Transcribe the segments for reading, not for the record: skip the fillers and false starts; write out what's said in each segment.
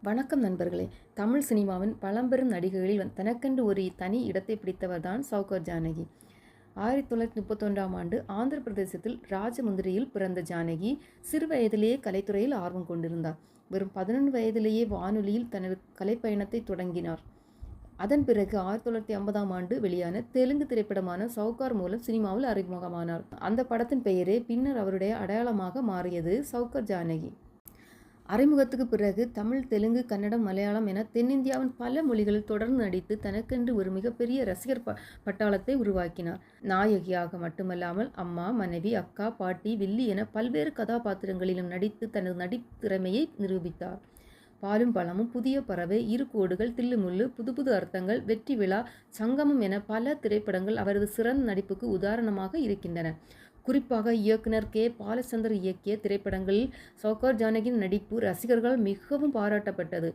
வணக்கம் நண்பர்களே. தமிழ் சினிமாவின் பழம்பெரும் நடிகைகளில் தனக்கென்று ஒரு தனி இடத்தை பிடித்தவர் தான் சௌகார் ஜானகி. 1931ஆம் ஆண்டு ஆந்திர பிரதேசத்தில் ராஜமுந்திரியில் பிறந்த ஜானகி சிறு வயதிலேயே கலைத்துறையில் ஆர்வம் கொண்டிருந்தார். வெறும் 11 வயதிலேயே வானொலியில் தனது கலைப்பயணத்தை தொடங்கினார். அதன் பிறகு 1950ஆம் ஆண்டு வெளியான தெலுங்கு திரைப்படமான சௌகார் மூலம் சினிமாவில் அறிமுகமானார். அந்த படத்தின் பெயரே பின்னர் அவருடைய அடையாளமாக மாறியது சௌகார் ஜானகி. அறிமுகத்துக்கு பிறகு தமிழ், தெலுங்கு, கன்னடம், மலையாளம் என தென்னிந்தியாவின் பல மொழிகளில் தொடர்ந்து நடித்து தனக்கென்று ஒரு மிகப்பெரிய ரசிகர் பட்டாளத்தை உருவாக்கினார். நாயகியாக மட்டுமல்லாமல் அம்மா, மனைவி, அக்கா, பாட்டி, வில்லி என பல்வேறு கதாபாத்திரங்களிலும் நடித்து தனது நடித்திறமையை நிரூபித்தார். பாலும் பழமும், புதிய பறவை, இரு கோடுகள், தில்லுமுள்ளு, புது புது அர்த்தங்கள், வெற்றி விழா, சங்கமம் என பல திரைப்படங்கள் அவரது சிறந்த நடிப்புக்கு உதாரணமாக இருக்கின்றன. குறிப்பாக இயக்குனர் கே. பாலச்சந்தர் இயக்கிய திரைப்படங்களில் சௌகார் ஜானகியின் நடிப்பு ரசிகர்களால் மிகவும் பாராட்டப்பட்டது.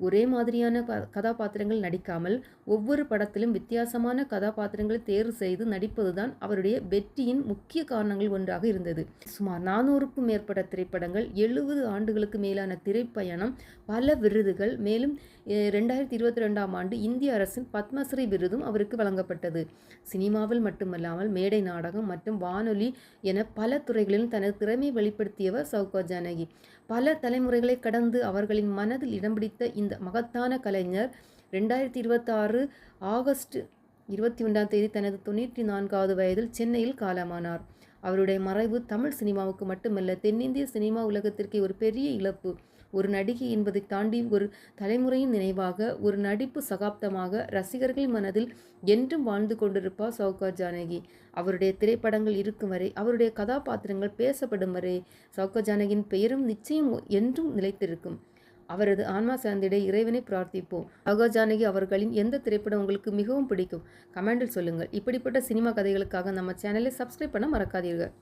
ஒரே மாதிரியான கதாபாத்திரங்கள் நடிக்காமல் ஒவ்வொரு படத்திலும் வித்தியாசமான கதாபாத்திரங்களை தேர்வு செய்து நடிப்பதுதான் அவருடைய வெற்றியின் முக்கிய காரணங்கள் ஒன்றாக இருந்தது. சுமார் 400க்கும் மேற்பட்ட திரைப்படங்கள், 70 ஆண்டுகளுக்கு மேலான திரைப்பயணம், பல விருதுகள், மேலும் 2022ஆம் ஆண்டு இந்திய அரசின் பத்மஸ்ரீ விருதும் அவருக்கு வழங்கப்பட்டது. சினிமாவில் மட்டுமல்லாமல் மேடை நாடகம் மற்றும் வானொலி என பல துறைகளிலும் தனது திறமையை வெளிப்படுத்தியவர் சௌகார் ஜானகி. பல தலைமுறைகளை கடந்து அவர்களின் மனதில் இடம் பிடித்த இந்த மகத்தான கலைஞர் 2026 ஆகஸ்ட் 21ஆம் தேதி தனது 94வது வயதில் சென்னையில் காலமானார். அவருடைய மறைவு தமிழ் சினிமாவுக்கு மட்டுமல்ல, தென்னிந்திய சினிமா உலகத்திற்கு ஒரு பெரிய இழப்பு. ஒரு நடிகை என்பதை தாண்டி ஒரு தலைமுறையின் நினைவாக, ஒரு நடிப்பு சகாப்தமாக ரசிகர்கள் மனதில் என்றும் வாழ்ந்து கொண்டிருப்பார் சௌகார் ஜானகி. அவருடைய திரைப்படங்கள் இருக்கும் வரை, அவருடைய கதாபாத்திரங்கள் பேசப்படும் வரை சௌகார் ஜானகியின் பெயரும் நிச்சயம் என்றும் நிலைத்திருக்கும். அவரது ஆன்மா சார்ந்திட இறைவனை பிரார்த்திப்போம். சௌகார் ஜானகி அவர்களின் எந்த திரைப்படம் உங்களுக்கு மிகவும் பிடிக்கும்? கமெண்டில் சொல்லுங்கள். இப்படிப்பட்ட சினிமா கதைகளுக்காக நம்ம சேனலை சப்ஸ்கிரைப் பண்ண மறக்காதீர்கள்.